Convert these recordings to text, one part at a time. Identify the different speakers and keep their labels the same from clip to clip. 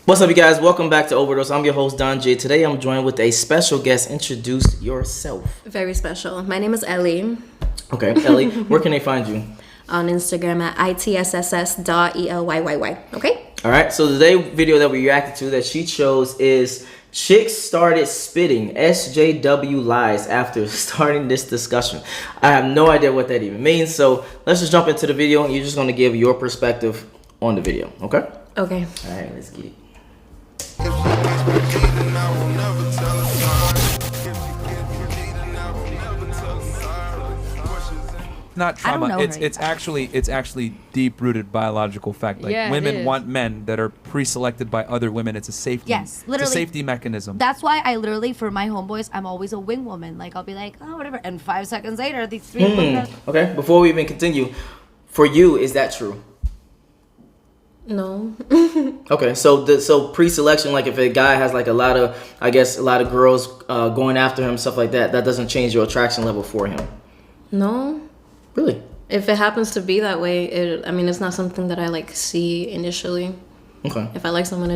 Speaker 1: What's up, you guys? Welcome back to Overdose. I'm your host, Don Jaye. Today, I'm joined with a special guest. Introduce yourself.
Speaker 2: Very special. My name is Ellie.
Speaker 1: Okay, Ellie, where can they find you?
Speaker 2: On Instagram at itsss.elyy. Okay?
Speaker 1: All right, so today's video that we reacted to that she chose is Chicks Started Spitting SJW Lies after starting this discussion. I have no idea what that even means, so let's just jump into the video and you're just going to give your perspective on the video, okay?
Speaker 2: Okay.
Speaker 1: All right, let's get it.
Speaker 3: Not trauma. It's actually deep-rooted biological fact. Like women want men that are pre-selected by other women. It's a safety.
Speaker 4: Yes, literally.
Speaker 3: It's a safety mechanism.
Speaker 4: That's why I literally, for my homeboys, I'm always a wing woman. Like I'll be like, oh whatever, and 5 seconds later, these three.
Speaker 1: Okay. Before we even continue, for you, is that true?
Speaker 2: No.
Speaker 1: Okay, so pre-selection, like if a guy has like a lot of girls going after him, stuff like that, that doesn't change your attraction level for him.
Speaker 2: No.
Speaker 1: Really?
Speaker 2: If it happens to be that way, it's not something that I like see initially.
Speaker 1: Okay.
Speaker 2: If I like someone,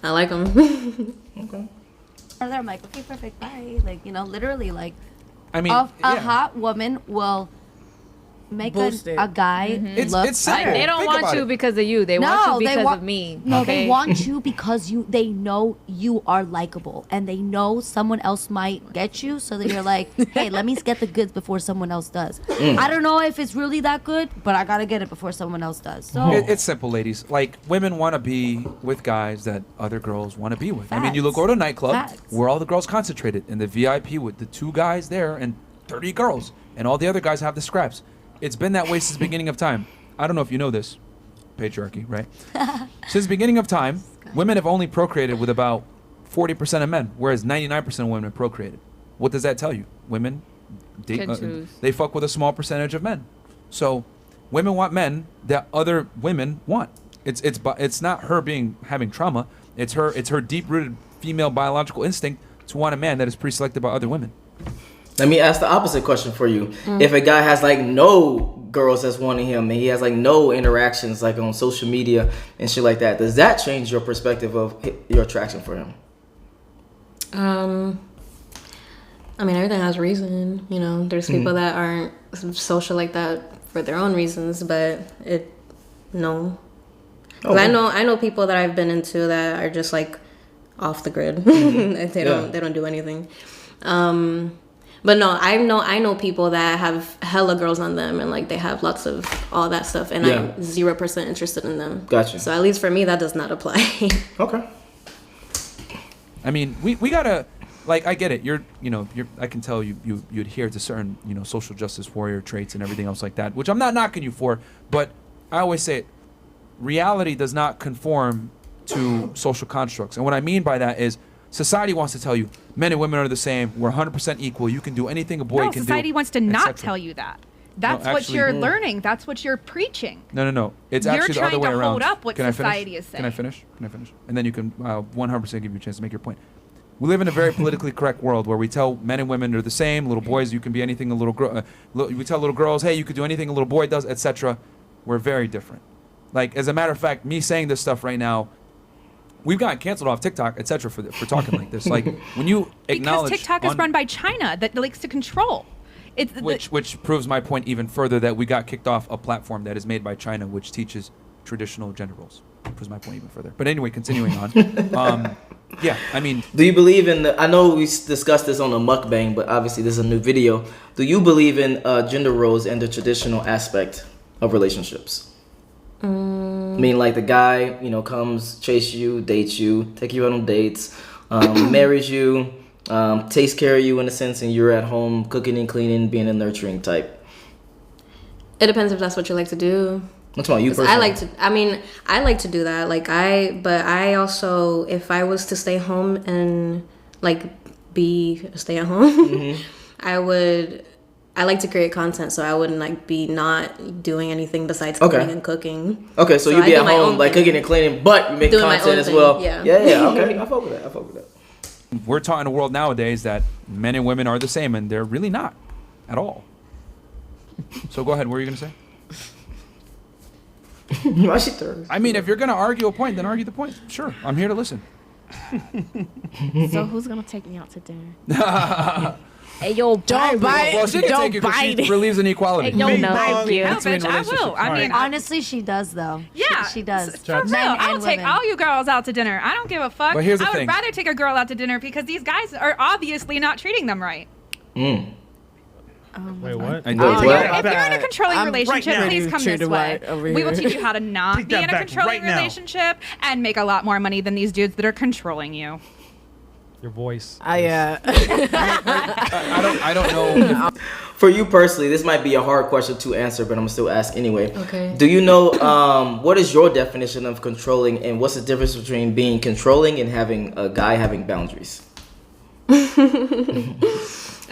Speaker 2: I like them.
Speaker 1: Okay.
Speaker 4: Or I'm like, okay, perfect, bye. Like literally, like,
Speaker 3: I mean,
Speaker 4: a hot woman will make a guy look.
Speaker 3: It's sad.
Speaker 5: They don't want you because of you. They want you because of me.
Speaker 4: No,
Speaker 5: okay?
Speaker 4: they want you because they know you are likable, and they know someone else might get you, so that you're like, hey, let me get the goods before someone else does. I don't know if it's really that good, but I gotta get it before someone else does. So
Speaker 3: it's simple, ladies. Like women want to be with guys that other girls want to be with.
Speaker 4: Facts.
Speaker 3: I mean, you go to a nightclub
Speaker 4: Facts.
Speaker 3: where all the girls concentrated in the VIP with the 2 guys there and 30 girls, and all the other guys have the scraps. It's been that way since the beginning of time. I don't know if you know this. Patriarchy, right? Since the beginning of time, women have only procreated with about 40% of men, whereas 99% of women have procreated. What does that tell you? Women, they fuck with a small percentage of men. So women want men that other women want. It's not her having trauma. It's her deep-rooted female biological instinct to want a man that is pre-selected by other women.
Speaker 1: Let me ask the opposite question for you. If a guy has like no girls that's wanting him and he has like no interactions like on social media and shit like that, does that change your perspective of your attraction for him?
Speaker 2: Everything has reason. There's people that aren't social like that for their own reasons, but no. Because I know people that I've been into that are just like off the grid. They don't do anything. But no, I know people that have hella girls on them and like they have lots of all that stuff, and I'm 0% interested in them.
Speaker 1: Gotcha.
Speaker 2: So at least for me, that does not apply.
Speaker 1: Okay.
Speaker 3: I mean, we gotta, like, I get it. I can tell you adhere to certain social justice warrior traits and everything else like that, which I'm not knocking you for. But I always say, reality does not conform to social constructs, and what I mean by that is, society wants to tell you men and women are the same. We're 100% equal. You can do anything a boy can do.
Speaker 5: No, society wants to not tell you that. That's what you're learning. That's what you're preaching.
Speaker 3: No. It's actually the other way around.
Speaker 5: You're trying to hold up what society is saying.
Speaker 3: Can I finish? And then you can 100% give you a chance to make your point. We live in a very politically correct world where we tell men and women are the same. Little boys, you can be anything a little girl. We tell little girls, hey, you could do anything a little boy does, etc. We're very different. Like, as a matter of fact, me saying this stuff right now, we've gotten canceled off TikTok, etc. for talking like this. Like, when you acknowledge...
Speaker 5: Because TikTok is run by China that likes to control.
Speaker 3: Which proves my point even further, that we got kicked off a platform that is made by China, which teaches traditional gender roles. Proves my point even further. But anyway, continuing on. Yeah, I mean... Do
Speaker 1: you believe in I know we discussed this on a mukbang, but obviously this is a new video. Do you believe in gender roles and the traditional aspect of relationships? I mean, like the guy, comes, chase you, dates you, take you out on dates, marries you, takes care of you in a sense, and you're at home cooking and cleaning, being a nurturing type.
Speaker 2: It depends if that's what you like to do.
Speaker 1: What's about you personally?
Speaker 2: I like to do that. But I also, if I was to stay home and like be stay at home, I like to create content, so I wouldn't be not doing anything besides cleaning and cooking.
Speaker 1: Okay, so you'd be at home cooking and cleaning, but you make content as well. Yeah. Okay, I fuck with that.
Speaker 3: We're taught in a world nowadays that men and women are the same, and they're really not at all. So go ahead. What were you gonna say?
Speaker 1: Why she third?
Speaker 3: I mean, if you're gonna argue a point, then argue the point. Sure, I'm here to listen.
Speaker 6: So who's gonna take me out to dinner?
Speaker 4: Hey, yo,
Speaker 6: Don't bite.
Speaker 3: Well, she can take you because she relieves inequality.
Speaker 6: Hey, yo, no, thank you.
Speaker 5: No,
Speaker 3: Between
Speaker 5: bitch, I will. I mean,
Speaker 4: honestly, she does though.
Speaker 5: yeah,
Speaker 4: she does.
Speaker 5: For real,
Speaker 4: Men
Speaker 5: I'll
Speaker 4: and
Speaker 5: take
Speaker 4: women.
Speaker 5: all you girls out to dinner. I don't give a fuck.
Speaker 3: But here's the
Speaker 5: I would
Speaker 3: thing.
Speaker 5: rather take a girl out to dinner because these guys are obviously not treating them right.
Speaker 7: Wait, what?
Speaker 3: I
Speaker 5: Oh,
Speaker 3: know.
Speaker 5: if you're in a controlling
Speaker 7: I'm
Speaker 5: relationship,
Speaker 7: right now.
Speaker 5: please come this way. We will teach you how to not
Speaker 7: Take
Speaker 5: be
Speaker 7: that
Speaker 5: in a
Speaker 7: back
Speaker 5: controlling
Speaker 7: right now.
Speaker 5: relationship and make a lot more money than these dudes that are controlling you.
Speaker 7: Your voice.
Speaker 6: I
Speaker 3: don't know.
Speaker 1: For you personally, this might be a hard question to answer, but I'm gonna still ask anyway.
Speaker 2: Okay.
Speaker 1: Do you know what is your definition of controlling, and what's the difference between being controlling and having a guy having boundaries?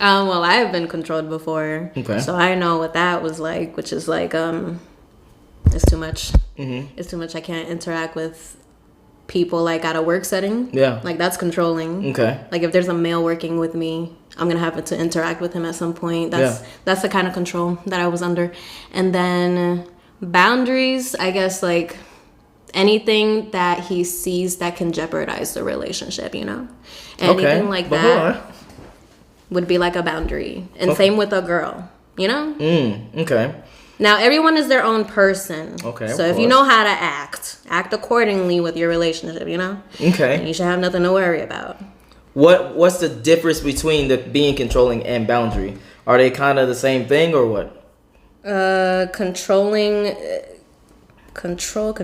Speaker 2: Well, I have been controlled before,
Speaker 1: Okay.
Speaker 2: so I know what that was like, which is like, it's too much. It's too much. I can't interact with people like at a work setting.
Speaker 1: Yeah.
Speaker 2: Like that's controlling.
Speaker 1: Okay.
Speaker 2: Like if there's a male working with me, I'm gonna have to interact with him at some point. That's the kind of control that I was under. And then boundaries, I guess like anything that he sees that can jeopardize the relationship, you know? Anything like
Speaker 1: But hold
Speaker 2: that
Speaker 1: on.
Speaker 2: would be like a boundary. And same with a girl, you know?
Speaker 1: Okay.
Speaker 2: Now, everyone is their own person.
Speaker 1: Okay,
Speaker 2: So
Speaker 1: of
Speaker 2: if you
Speaker 1: course.
Speaker 2: know how to act accordingly with your relationship, you know?
Speaker 1: Okay.
Speaker 2: You should have nothing to worry about.
Speaker 1: What's the difference between the being controlling and boundary? Are they kind of the same thing or what?
Speaker 2: Controlling, control.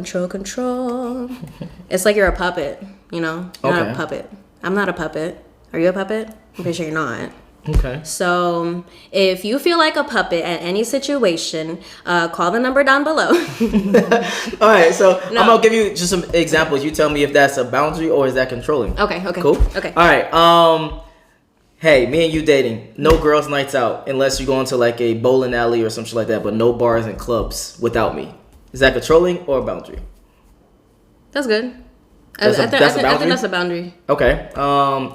Speaker 2: It's like you're a puppet, you know? You're not
Speaker 1: Okay.
Speaker 2: a puppet. I'm not a puppet. Are you a puppet? I'm pretty sure you're not.
Speaker 1: Okay.
Speaker 2: So if you feel like a puppet at any situation, call the number down below.
Speaker 1: All right, so I'm gonna give you just some examples. You tell me if that's a boundary or is that controlling.
Speaker 2: Okay.
Speaker 1: Cool.
Speaker 2: Okay.
Speaker 1: All right. Hey, me and you dating. No girls' nights out unless you go into like a bowling alley or some shit like that. But no bars and clubs without me. Is that controlling or a boundary?
Speaker 2: That's good.
Speaker 1: That's a
Speaker 2: I think
Speaker 1: boundary?
Speaker 2: that's a boundary.
Speaker 1: Okay.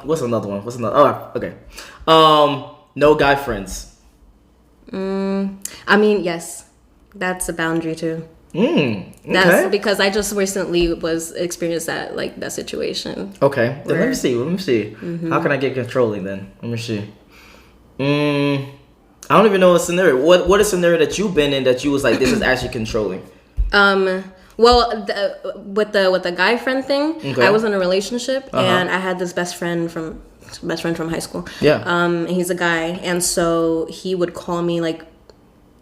Speaker 1: What's another one? Oh, okay. No guy friends.
Speaker 2: I mean, yes, that's a boundary too.
Speaker 1: Okay.
Speaker 2: That's because I just recently was experienced that situation.
Speaker 1: Okay. Then let me see.
Speaker 2: Mm-hmm.
Speaker 1: How can I get controlling then? Let me see. I don't even know a scenario. What is a scenario that you've been in that you was like, this is actually controlling?
Speaker 2: Well, with the guy friend thing,
Speaker 1: Okay.
Speaker 2: I was in a relationship and I had this best friend from high school.
Speaker 1: Yeah.
Speaker 2: And he's a guy, and so he would call me like,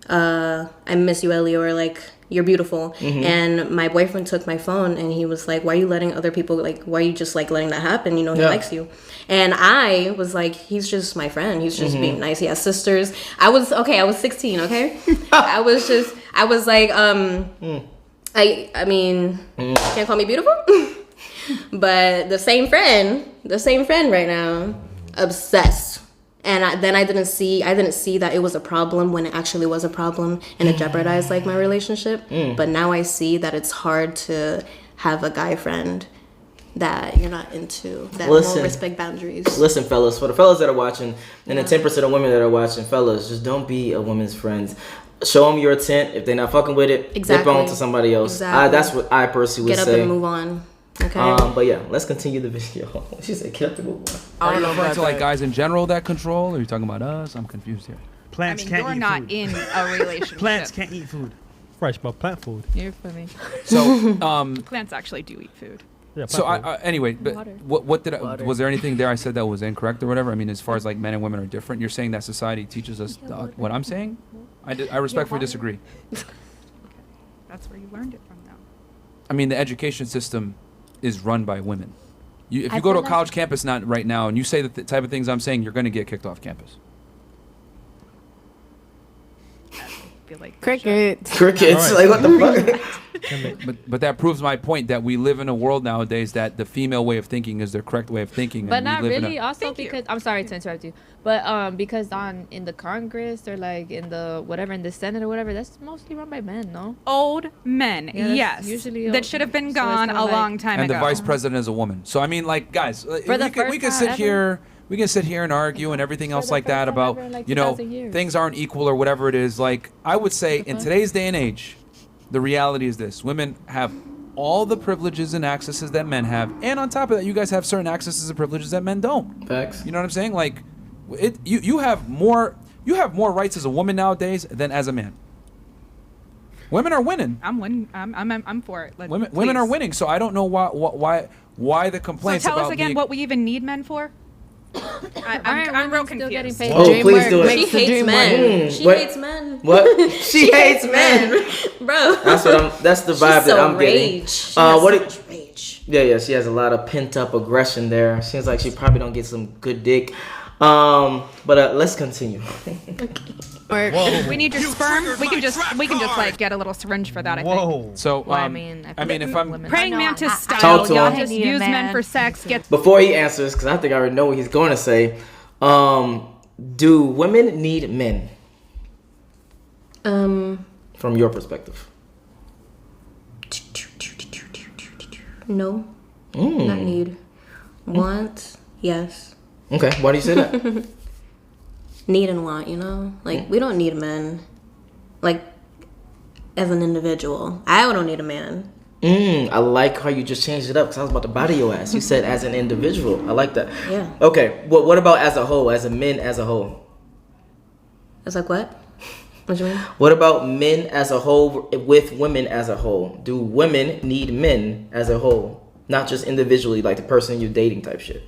Speaker 2: "I miss you, Ellie," or like, "You're beautiful." And my boyfriend took my phone and he was like, "Why are you letting other people why are you just like letting that happen? You know, he likes you." And I was like, "He's just my friend. He's just being nice. He has sisters." I was 16. Okay, I was like, I mean, can't call me beautiful, but the same friend right now, obsessed. And then I didn't see that it was a problem when it actually was a problem and it jeopardized like my relationship. But now I see that it's hard to have a guy friend that you're not into, that won't respect boundaries.
Speaker 1: Listen, fellas, for the fellas that are watching, and the 10% of women that are watching, fellas, just don't be a woman's friends. Show them your intent. If they're not fucking with it,
Speaker 2: Exactly.
Speaker 1: dip on to somebody else.
Speaker 2: Exactly.
Speaker 1: That's what I personally would
Speaker 2: Get up
Speaker 1: say.
Speaker 2: and move on. Okay.
Speaker 1: But yeah, let's continue the video. She said, "Get up and move on."
Speaker 3: Are you referring to like guys in general that control, or are you talking about us? I'm confused here.
Speaker 7: Plants
Speaker 5: I mean,
Speaker 7: can't
Speaker 5: you're
Speaker 7: eat
Speaker 5: not
Speaker 7: food.
Speaker 5: in a relationship.
Speaker 7: Plants can't eat food. Fresh, but plant food.
Speaker 5: You're funny.
Speaker 3: So,
Speaker 5: Plants actually do eat food.
Speaker 7: Yeah, plant
Speaker 3: so
Speaker 7: food.
Speaker 3: anyway, but what did was there anything there I said that was incorrect or whatever? I mean, as far as like men and women are different, you're saying that society teaches us what I'm saying? I respectfully disagree.
Speaker 5: That's where you learned it from, though.
Speaker 3: I mean, the education system is run by women. If
Speaker 4: I
Speaker 3: you go to a
Speaker 4: feel
Speaker 3: college campus not right now and you say the type of things I'm saying, you're going to get kicked off campus.
Speaker 5: I feel like
Speaker 6: Crickets.
Speaker 1: Crickets.
Speaker 7: All right.
Speaker 1: Like, what the fuck?
Speaker 3: But that proves my point that we live in a world nowadays that the female way of thinking is the correct way of thinking.
Speaker 6: But
Speaker 3: and we
Speaker 6: not
Speaker 3: live in
Speaker 6: really.
Speaker 3: a,
Speaker 6: Also,
Speaker 5: Thank you.
Speaker 6: because I'm sorry to interrupt you, but because in the Congress or like in the whatever in the Senate or whatever, that's mostly run by men, no?
Speaker 5: old men.
Speaker 6: Yeah, that's
Speaker 5: Yes.
Speaker 6: usually
Speaker 5: that should have been
Speaker 6: so it's
Speaker 5: gone
Speaker 6: kinda
Speaker 5: a
Speaker 6: like-
Speaker 5: long time
Speaker 3: and
Speaker 5: ago.
Speaker 3: the vice president is a woman. So I mean, like, guys,
Speaker 6: the
Speaker 3: we can
Speaker 6: first
Speaker 3: sit
Speaker 6: time
Speaker 3: here. We can sit here and argue and everything else
Speaker 6: the
Speaker 3: like
Speaker 6: first
Speaker 3: that
Speaker 6: time
Speaker 3: about,
Speaker 6: ever in, like,
Speaker 3: you know,
Speaker 6: 2,000 years.
Speaker 3: things aren't equal or whatever it is. Like, I would say in today's day and age, The reality is this: women have all the privileges and accesses that men have, and on top of that, you guys have certain accesses and privileges that men don't.
Speaker 1: Facts.
Speaker 3: You know what I'm saying? Like, you have more rights as a woman nowadays than as a man. Women are winning.
Speaker 5: I'm for it.
Speaker 3: Women are winning. So I don't know why the complaints
Speaker 5: so tell
Speaker 3: about
Speaker 5: us again what we even need men for. I'm real
Speaker 6: still getting
Speaker 5: confused.
Speaker 6: paid.
Speaker 1: Oh, please do it.
Speaker 2: She hates men. She
Speaker 1: what?
Speaker 2: hates men.
Speaker 1: What? She hates men.
Speaker 2: Bro.
Speaker 1: That's the vibe that I'm getting.
Speaker 2: She rage.
Speaker 1: Yeah, she has a lot of pent up aggression there. Seems like she probably don't get some good dick. But let's continue.
Speaker 5: We need your sperm. We can just like get a little syringe for that. I think.
Speaker 7: Whoa.
Speaker 3: So
Speaker 6: Well, I mean,
Speaker 3: if I'm
Speaker 6: women-
Speaker 5: Praying
Speaker 4: I know,
Speaker 5: mantis
Speaker 4: I-
Speaker 5: style.
Speaker 1: Talk to
Speaker 5: Y'all
Speaker 1: him.
Speaker 5: just use men for sex. Get
Speaker 1: Before he answers, because I think I already know what he's going to say. Do women need men? From your perspective.
Speaker 2: No. Not need. Want. Yes.
Speaker 1: Okay, why do you say that?
Speaker 2: Need and want, you know? Like, we don't need men. Like, as an individual. I don't need a man.
Speaker 1: I like how you just changed it up because I was about to body your ass. You said as an individual. I like that.
Speaker 2: Yeah.
Speaker 1: Okay, what about as a whole, as a men as a whole?
Speaker 2: It's like, what? What you mean?
Speaker 1: What about men as a whole with women as a whole? Do women need men as a whole? Not just individually, like the person you're dating type shit.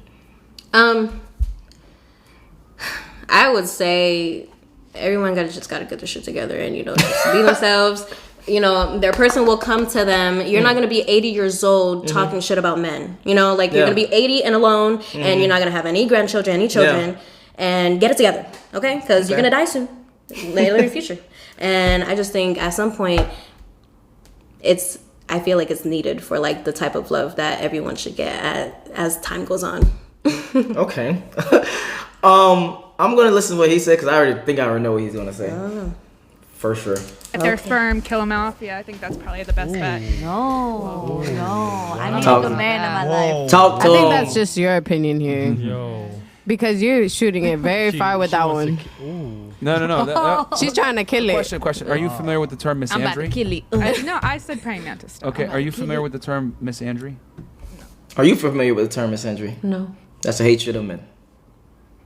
Speaker 2: I would say everyone just gotta get their shit together and, you know, just be themselves. You know, their person will come to them. You're not gonna be 80 years old talking shit about men. You know, like you're gonna be 80 and alone, and you're not gonna have any grandchildren, any children, and get it together, okay? Because you're gonna die soon, later in the future. And I just think at some point, I feel like it's needed for like the type of love that everyone should get as time goes on.
Speaker 1: Okay. I'm gonna listen to what he said because I already know what he's gonna say. For sure.
Speaker 5: If they're sperm, kill them off. Yeah, I think that's probably the best bet.
Speaker 4: No. I need
Speaker 1: Talk-
Speaker 4: a man in my life.
Speaker 1: Talk to
Speaker 8: I think
Speaker 1: him.
Speaker 8: that's just your opinion here.
Speaker 7: Yo.
Speaker 8: Because you're shooting it very far with that
Speaker 7: wants
Speaker 8: one.
Speaker 7: to Ooh.
Speaker 3: No.
Speaker 8: She's trying to kill it.
Speaker 3: Question. Are you familiar with the term
Speaker 6: I'm about to
Speaker 3: misandry?
Speaker 6: kill it.
Speaker 5: I said praying mantis.
Speaker 3: Okay, are you familiar with the term misandry?
Speaker 1: Are you familiar with the term misandry?
Speaker 2: No.
Speaker 1: That's a hatred of men.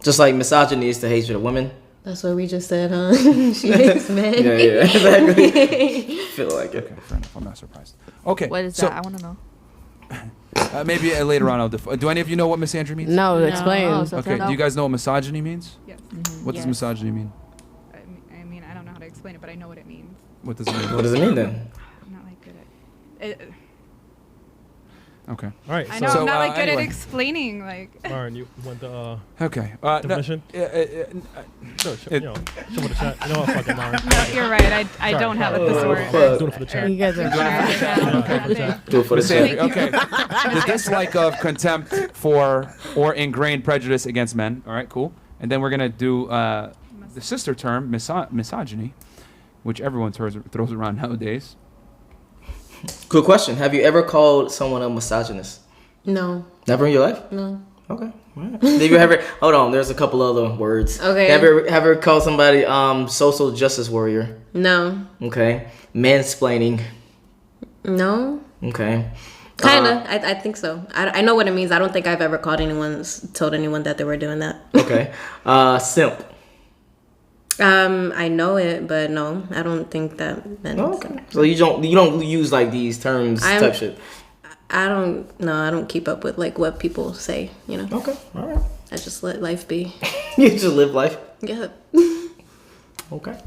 Speaker 1: Just like misogyny is the hatred of women.
Speaker 2: That's what we just said, huh? She hates men.
Speaker 1: Yeah, exactly. Feel like it.
Speaker 3: Okay, fair enough. I'm not surprised. Okay,
Speaker 6: What is
Speaker 3: so
Speaker 6: that? I want to know.
Speaker 3: maybe later on I'll do any of you know what misandry means?
Speaker 8: No, explain.
Speaker 6: Oh, so
Speaker 3: Okay, do you guys know what misogyny means?
Speaker 5: Yes.
Speaker 3: What does
Speaker 6: Yes.
Speaker 3: misogyny mean?
Speaker 5: I mean, I don't know how to explain it, but I know what it means.
Speaker 3: What does it mean?
Speaker 1: What does it mean then?
Speaker 5: I'm not like good at it.
Speaker 3: Okay.
Speaker 7: All right.
Speaker 5: I
Speaker 7: So,
Speaker 5: know I'm not like good
Speaker 3: anyway.
Speaker 5: at explaining. Like,
Speaker 7: Aaron, you want the
Speaker 3: Okay.
Speaker 7: definition? Sure,
Speaker 3: It-
Speaker 7: you know, show me the chat. You know what, fuck it, Aaron.
Speaker 5: no, you're right. I don't have a thesaurus.
Speaker 1: Fuck.
Speaker 7: Do it for the chat.
Speaker 8: You guys are
Speaker 1: Do it for the
Speaker 3: Misandry.
Speaker 1: chat.
Speaker 3: Okay. The dislike of contempt for or ingrained prejudice against men. All right, cool. And then we're gonna do the sister term, misogyny, which everyone throws around nowadays.
Speaker 1: Good question. Have you ever called someone a misogynist?
Speaker 2: No.
Speaker 1: Never in your life?
Speaker 2: No.
Speaker 1: Okay. All right. Have you ever? Hold on. There's a couple other words.
Speaker 2: Okay.
Speaker 1: Have you ever called somebody social justice warrior?
Speaker 2: No.
Speaker 1: Okay. Mansplaining.
Speaker 2: No.
Speaker 1: Okay.
Speaker 2: Kinda. I think so. I know what it means. I don't think I've ever told anyone that they were doing that.
Speaker 1: Okay. Simp.
Speaker 2: I know it, but no, I don't think that meant.
Speaker 1: Okay. So you don't use like these terms type shit.
Speaker 2: I don't keep up with like what people say, you know.
Speaker 1: Okay. All right.
Speaker 2: I just let life be.
Speaker 1: You just live life.
Speaker 2: Yeah.
Speaker 1: Okay.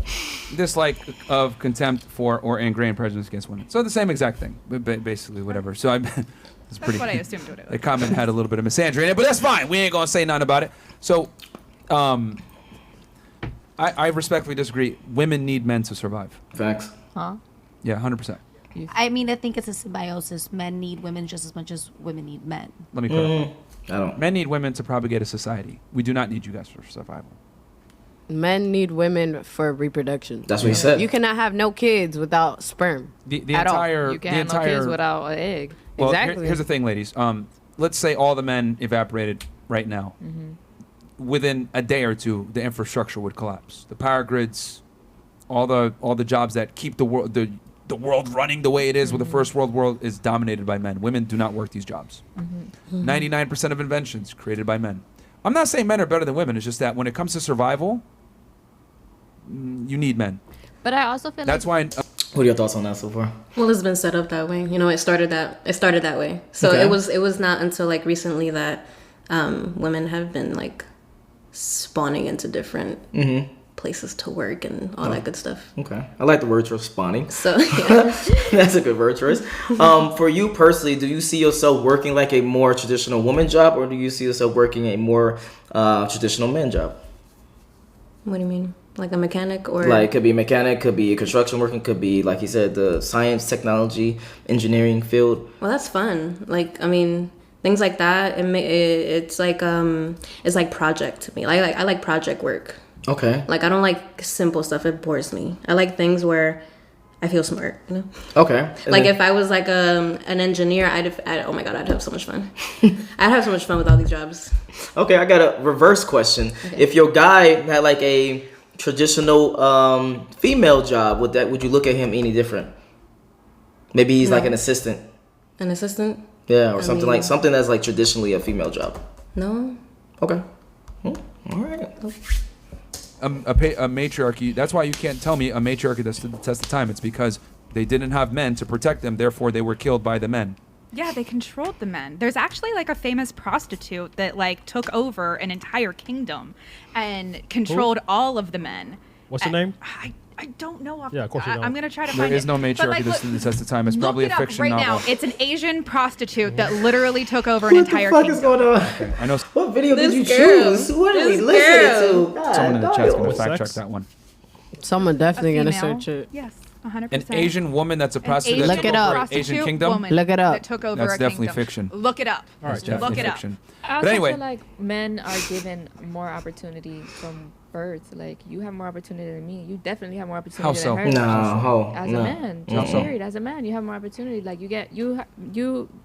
Speaker 3: Dislike of contempt for or ingrained prejudice against women. So the same exact thing, basically whatever. So it's
Speaker 5: That's
Speaker 3: pretty.
Speaker 5: what I assumed it
Speaker 3: The
Speaker 5: was.
Speaker 3: comment had a little bit of misandry in it, but that's fine. We ain't gonna say nothing about it. So, I respectfully disagree. Women need men to survive.
Speaker 1: Facts.
Speaker 6: Huh?
Speaker 3: Yeah, 100%.
Speaker 4: I mean, I think it's a symbiosis. Men need women just as much as women need men.
Speaker 3: Let me clarify.
Speaker 1: I don't.
Speaker 3: Men need women to propagate a society. We do not need you guys for survival.
Speaker 8: Men need women for reproduction.
Speaker 1: That's what he said.
Speaker 8: You cannot have no kids without sperm.
Speaker 3: The
Speaker 8: At all.
Speaker 3: entire
Speaker 6: You
Speaker 3: the
Speaker 6: can't have no
Speaker 3: entire
Speaker 6: kids without an egg.
Speaker 3: well,
Speaker 8: Exactly.
Speaker 3: here's the thing, ladies. Let's say all the men evaporated right now. Within a day or two, the infrastructure would collapse. The power grids, all the jobs that keep the world, the the world running the way it is with the first world is dominated by men. Women do not work these jobs. 99% of inventions created by men. I'm not saying men are better than women. It's just that when it comes to survival, you need men.
Speaker 6: But I also feel
Speaker 3: That's why.
Speaker 1: What are your thoughts on that so far?
Speaker 2: Well, it's been set up that way. You know, it started that way. So
Speaker 1: Okay.
Speaker 2: it was not until like recently that women have been like spawning into different places to work and all that good stuff.
Speaker 1: Okay. I like the word choice, spawning.
Speaker 2: So yeah.
Speaker 1: That's a good word choice. For you personally, do you see yourself working like a more traditional woman job, or do you see yourself working a more traditional man job?
Speaker 2: What do you mean? Like a mechanic or
Speaker 1: Like, could be a mechanic, could be construction working, could be, like you said, the science, technology, engineering field.
Speaker 2: Well, that's fun. Like, I mean, things like that. It's like project to me. I like project work.
Speaker 1: Okay.
Speaker 2: Like, I don't like simple stuff. It bores me. I like things where I feel smart. You know.
Speaker 1: Okay. And
Speaker 2: Like
Speaker 1: then-
Speaker 2: if I was like an engineer, oh my god, I'd have so much fun. I'd have so much fun with all these jobs.
Speaker 1: Okay, I got a reverse question.
Speaker 2: Okay.
Speaker 1: If your guy had like a traditional female job, would you look at him any different? Maybe he's like an assistant.
Speaker 2: An assistant?
Speaker 1: Yeah, or something that's like traditionally a female job.
Speaker 2: No.
Speaker 1: Okay. All right.
Speaker 3: A matriarchy. That's why you can't tell me a matriarchy that stood the test of time. It's because they didn't have men to protect them. Therefore, they were killed by the men.
Speaker 5: Yeah, they controlled the men. There's actually like a famous prostitute that like took over an entire kingdom and controlled all of the men.
Speaker 7: What's her name?
Speaker 5: I don't know.
Speaker 7: Yeah, of course you don't.
Speaker 5: I'm gonna try to
Speaker 3: There
Speaker 5: find it.
Speaker 3: is no
Speaker 5: But,
Speaker 3: matriarchy
Speaker 5: like,
Speaker 3: that stood the test of time. It's probably
Speaker 5: look
Speaker 3: a
Speaker 5: it up
Speaker 3: fiction
Speaker 5: right
Speaker 3: novel.
Speaker 5: now. It's an Asian prostitute that literally took over an entire
Speaker 1: What the
Speaker 5: kingdom.
Speaker 1: fuck is going on?
Speaker 3: I know
Speaker 1: What video did
Speaker 2: This
Speaker 1: you
Speaker 2: girl.
Speaker 1: choose? What are we
Speaker 2: This
Speaker 1: listening
Speaker 2: girl.
Speaker 1: to? God,
Speaker 3: someone in the chat's going to
Speaker 7: With
Speaker 3: fact check
Speaker 7: sex?
Speaker 3: that one.
Speaker 8: Someone definitely
Speaker 5: A
Speaker 8: gonna
Speaker 5: female.
Speaker 8: search it.
Speaker 5: Yes, 100%.
Speaker 3: An Asian woman that's a
Speaker 5: An
Speaker 3: prostitute.
Speaker 5: Asian
Speaker 8: Look it up.
Speaker 5: prostitute
Speaker 3: Asian kingdom.
Speaker 5: woman
Speaker 8: Look it up.
Speaker 5: That took over
Speaker 3: That's
Speaker 5: a
Speaker 3: definitely
Speaker 5: kingdom.
Speaker 3: fiction.
Speaker 5: Look it up.
Speaker 7: All right,
Speaker 3: That's
Speaker 7: yeah.
Speaker 5: Look
Speaker 3: definitely
Speaker 5: it up.
Speaker 3: fiction.
Speaker 6: I also
Speaker 3: But anyway,
Speaker 6: feel like men are given more opportunity from birth. Like you have more opportunity than me. You definitely have more opportunity
Speaker 3: How
Speaker 6: than
Speaker 3: so?
Speaker 6: her.
Speaker 1: No,
Speaker 6: As
Speaker 1: no.
Speaker 6: a man,
Speaker 3: How
Speaker 6: just
Speaker 3: so?
Speaker 6: married as a man, you have more opportunity. Like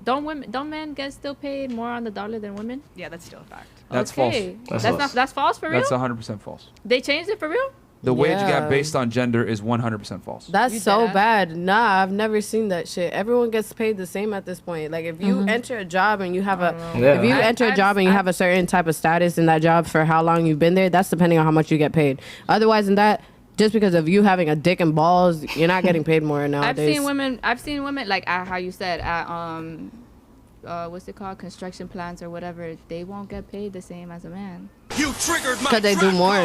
Speaker 6: don't men get still paid more on the dollar than women?
Speaker 5: Yeah, that's still a fact.
Speaker 3: That's
Speaker 6: Okay.
Speaker 1: That's
Speaker 6: That's
Speaker 1: false.
Speaker 6: that's false for real.
Speaker 3: that's 100% false.
Speaker 6: They changed it for real.
Speaker 3: The wage
Speaker 8: Yeah.
Speaker 3: gap based on gender is 100% false.
Speaker 8: That's
Speaker 6: You
Speaker 8: so
Speaker 6: deadass?
Speaker 8: bad. Nah, I've never seen that shit. Everyone gets paid the same at this point. Like if you enter a job and you have
Speaker 1: Yeah.
Speaker 8: if you enter a
Speaker 5: I've-
Speaker 8: job and you have a certain type of status in that job for how long you've been there, that's depending on how much you get paid. Otherwise than that, just because of you having a dick and balls, you're not getting paid more nowadays.
Speaker 6: I've seen women like how you said at what's it called, construction plants or whatever. They won't get paid the same as a man.
Speaker 8: Because they do more.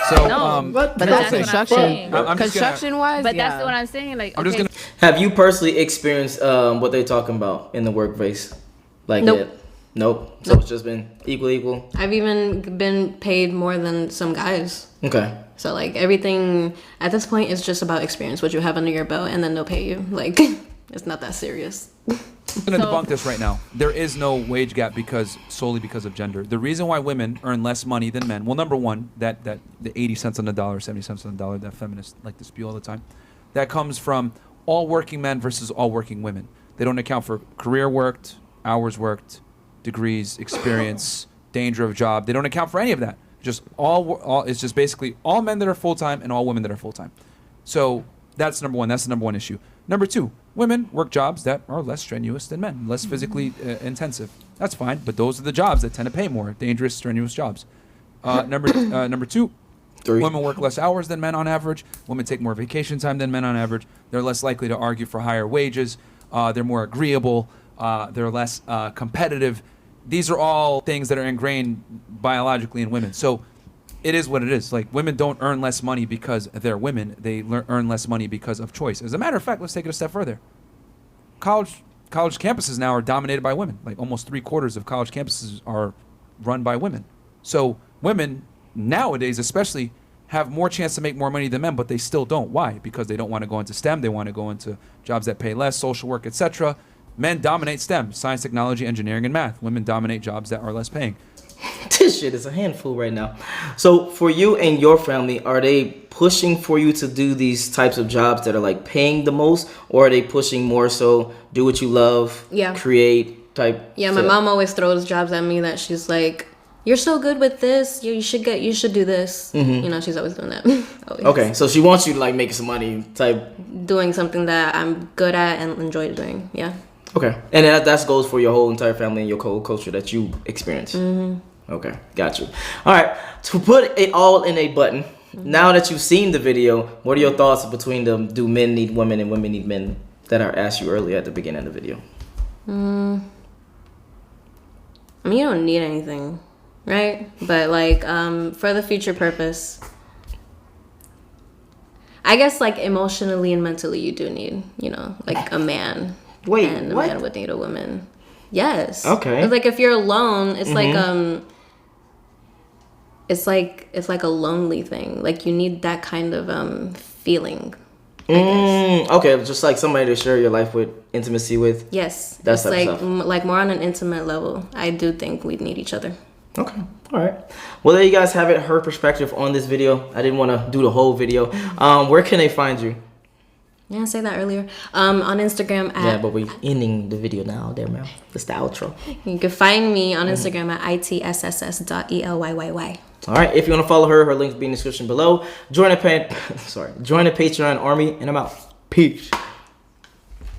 Speaker 3: So,
Speaker 6: No.
Speaker 8: But
Speaker 6: That's
Speaker 8: that's
Speaker 6: what I'm
Speaker 8: construction.
Speaker 6: saying.
Speaker 3: I'm just gonna-
Speaker 8: Construction wise,
Speaker 6: But
Speaker 8: yeah.
Speaker 6: that's what I'm saying. Like
Speaker 3: I'm just
Speaker 6: okay,
Speaker 3: gonna.
Speaker 1: Have you personally experienced what they're talking about in the workplace? Like
Speaker 2: Nope.
Speaker 1: it? Nope. So
Speaker 2: Nope.
Speaker 1: it's just been equal.
Speaker 2: I've even been paid more than some guys.
Speaker 1: Okay.
Speaker 2: So like everything at this point is just about experience, what you have under your belt, and then they'll pay you. Like it's not that serious.
Speaker 3: I'm gonna debunk this right now. There is no wage gap solely because of gender. The reason why women earn less money than men, well, number one, that the 80 cents on the dollar, 70 cents on the dollar that feminists like to spew all the time, that comes from all working men versus all working women. They don't account for career worked, hours worked, degrees, experience, danger of job. They don't account for any of that. Just all. It's just basically all men that are full time and all women that are full time. So that's number one. That's the number one issue. Number two, women work jobs that are less strenuous than men, less physically intensive. That's fine, but those are the jobs that tend to pay more, dangerous, strenuous jobs. Number two,
Speaker 1: 3.
Speaker 3: women work less hours than men on average. Women take more vacation time than men on average. They're less likely to argue for higher wages. They're more agreeable. They're less competitive. These are all things that are ingrained biologically in women. So it is what it is. Like, women don't earn less money because they're women. They earn less money because of choice. As a matter of fact, let's take it a step further. College campuses now are dominated by women. Like, almost 3/4 of college campuses are run by women. So women nowadays especially have more chance to make more money than men, but they still don't. Why? Because they don't want to go into STEM. They want to go into jobs that pay less, social work, etc. Men dominate STEM, science, technology, engineering, and math. Women dominate jobs that are less paying.
Speaker 1: This shit is a handful right now. So for you and your family, are they pushing for you to do these types of jobs that are like paying the most, or are they pushing more so do what you love,
Speaker 2: Yeah.
Speaker 1: create type?
Speaker 2: Yeah, my
Speaker 1: shit?
Speaker 2: mom always throws jobs at me that she's like, you're so good with this. You should do this. You know, she's always doing that. Always.
Speaker 1: Okay, so she wants you to like make some money type.
Speaker 2: Doing something that I'm good at and enjoy doing. Yeah.
Speaker 1: Okay, and that goes for your whole entire family and your whole culture that you experience. Okay, got you. All right, to put it all in a button. Now that you've seen the video, what are your thoughts between them? Do men need women and women need men? That I asked you earlier at the beginning of the video.
Speaker 2: I mean, you don't need anything, right? But like, for the future purpose, I guess like emotionally and mentally, you do need, you know, like a man.
Speaker 1: Wait,
Speaker 2: and a
Speaker 1: what?
Speaker 2: man would need a woman. Yes.
Speaker 1: Okay.
Speaker 2: It's like if you're alone, it's like it's like a lonely thing. Like you need that kind of feeling.
Speaker 1: Okay, just like somebody to share your life with, intimacy with.
Speaker 2: Yes.
Speaker 1: That's
Speaker 2: it's like
Speaker 1: stuff.
Speaker 2: like more on an intimate level. I do think we need each other.
Speaker 1: Okay, all right. Well, there you guys have it. Her perspective on this video. I didn't want to do the whole video. Where can they find you?
Speaker 2: Yeah, I said that earlier. On Instagram at...
Speaker 1: Yeah, but we're ending the video now. There, ma'am. That's the outro.
Speaker 2: You can find me on Instagram at itsss.elyy.
Speaker 1: All right. If you want to follow her, her links will be in the description below. Join the Patreon army, and I'm out. Peace.